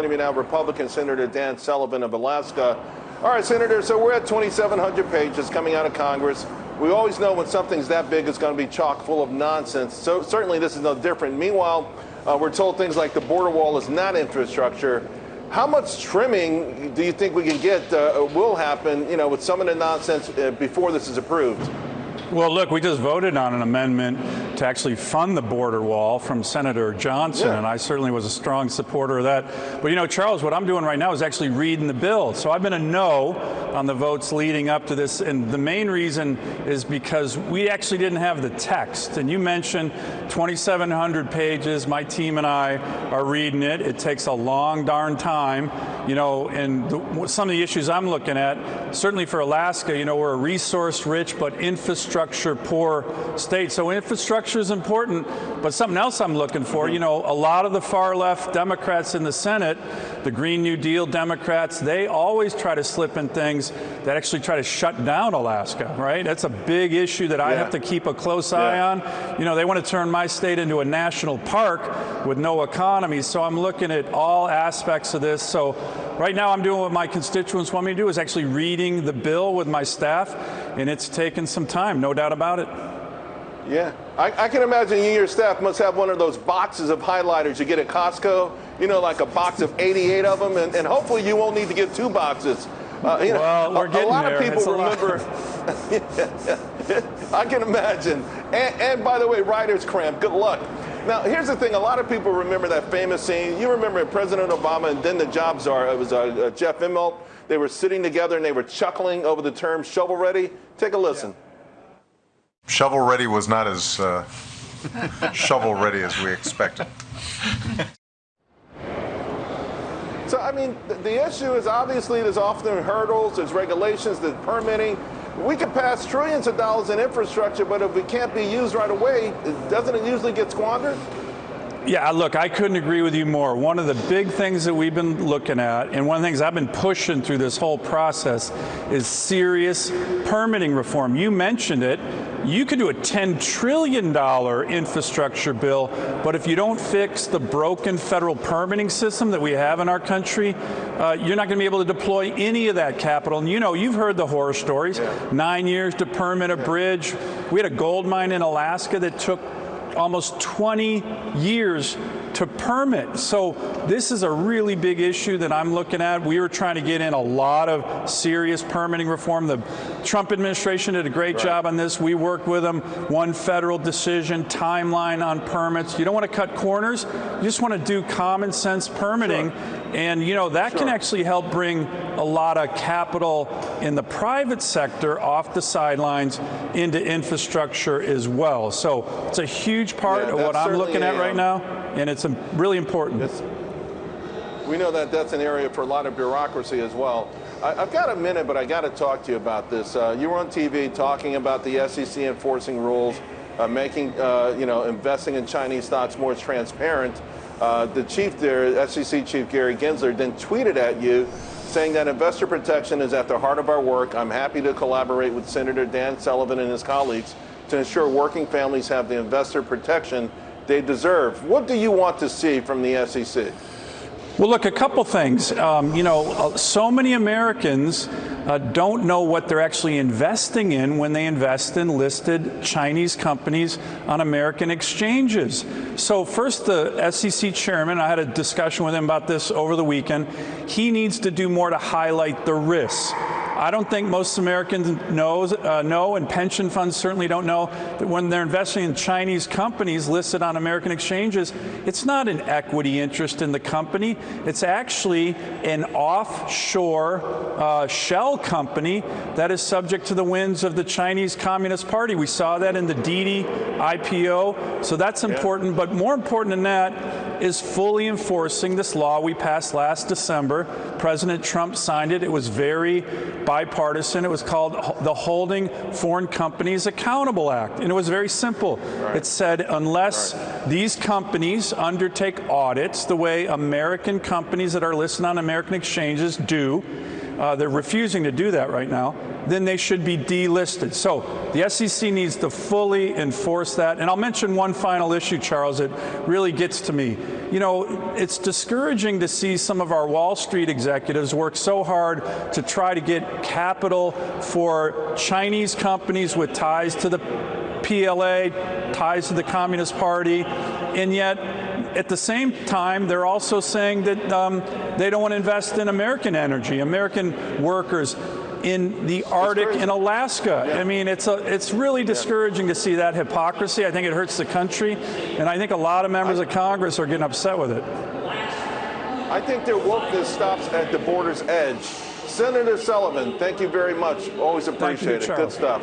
joining me now, Republican Senator Dan Sullivan of Alaska. All right, Senator, so we're at 2,700 pages coming out of Congress. We always know when something's that big, it's going to be chock full of nonsense. So certainly this is no different. Meanwhile, we're told things like the border wall is not infrastructure. How much trimming do you think we can get, will happen, with some of the nonsense before this is approved? Well, look, we just voted on an amendment to actually fund the border wall from Senator Johnson, and I certainly was a strong supporter of that. But, Charles, what I'm doing right now is actually reading the bill. So I've been a no on the votes leading up to this, and the main reason is because we actually didn't have the text. And you mentioned 2,700 pages. My team and I are reading it. It takes a long darn time, and some of the issues I'm looking at, certainly for Alaska, we're a resource-rich but infrastructure-poor state. So infrastructure is important, but something else I'm looking for, a lot of the far-left Democrats in the Senate, the Green New Deal Democrats, they always try to slip in things that actually try to shut down Alaska, right? That's a big issue that I have to keep a close eye on. They want to turn my state into a national park with no economy, so I'm looking at all aspects of this. So right now I'm doing what my constituents want me to do, is actually reading the bill with my staff, and it's taken some time, no doubt about it. Yeah, I can imagine you and your staff must have one of those boxes of highlighters you get at Costco, like a box of 88 of them, and hopefully you won't need to get 2 boxes. Well, we're getting a lot there. of people remember. I can imagine. And by the way, writer's cramp. Good luck. Now, here's the thing. A lot of people remember that famous scene. You remember President Obama and then the job czar. It was Jeff Immelt. They were sitting together and they were chuckling over the term shovel-ready. Take a listen. Shovel-ready was not as shovel-ready as we expected. So, I mean, the issue is obviously there's often hurdles, there's regulations, there's permitting. We can pass trillions of dollars in infrastructure, but if it can't be used right away, doesn't it usually get squandered? Yeah, look, I couldn't agree with you more. One of the big things that we've been looking at, and one of the things I've been pushing through this whole process, is serious permitting reform. You mentioned it. You could do a $10 trillion infrastructure bill, but if you don't fix the broken federal permitting system that we have in our country, you're not going to be able to deploy any of that capital. And you've heard the horror stories. 9 years to permit a bridge. We had a gold mine in Alaska that took almost 20 years to permit. So this is a really big issue that I'm looking at. We were trying to get in a lot of serious permitting reform. The Trump administration did a great job on this. We worked with them. One federal decision, timeline on permits. You don't want to cut corners. You just want to do common sense permitting. And that can actually help bring a lot of capital in the private sector off the sidelines into infrastructure as well. So it's a huge part of what I'm looking at right now, and it's really important. We know that that's an area for a lot of bureaucracy as well. I've got a minute, but I got to talk to you about this. You were on TV talking about the SEC enforcing rules, making investing in Chinese stocks more transparent. The chief there, SEC Chief Gary Gensler, then tweeted at you saying that investor protection is at the heart of our work. I'm happy to collaborate with Senator Dan Sullivan and his colleagues to ensure working families have the investor protection they deserve. What do you want to see from the SEC? Well, look, a couple things. So many Americans don't know what they're actually investing in when they invest in listed Chinese companies on American exchanges. So first, the SEC chairman, I had a discussion with him about this over the weekend. He needs to do more to highlight the risks. I don't think most Americans know, and pension funds certainly don't know, that when they're investing in Chinese companies listed on American exchanges, it's not an equity interest in the company. It's actually an offshore shell company that is subject to the whims of the Chinese Communist Party. We saw that in the Didi IPO, so that's important. But more important than that is fully enforcing this law we passed last December. President Trump signed it. It was very bipartisan. It was called the Holding Foreign Companies Accountable Act. And it was very simple. It said unless these companies undertake audits the way American companies that are listed on American exchanges do, they're refusing to do that right now, then they should be delisted. So the SEC needs to fully enforce that. And I'll mention one final issue, Charles, that really gets to me. You know, it's discouraging to see some of our Wall Street executives work so hard to try to get capital for Chinese companies with ties to the PLA, ties to the Communist Party, and yet at the same time, they're also saying that they don't want to invest in American energy, American workers in the Arctic and Alaska. Yeah. I mean, it's really discouraging to see that hypocrisy. I think it hurts the country, and I think a lot of members of Congress are getting upset with it. I think their wokeness stops at the border's edge. Senator Sullivan, thank you very much. Always appreciate it. Good stuff.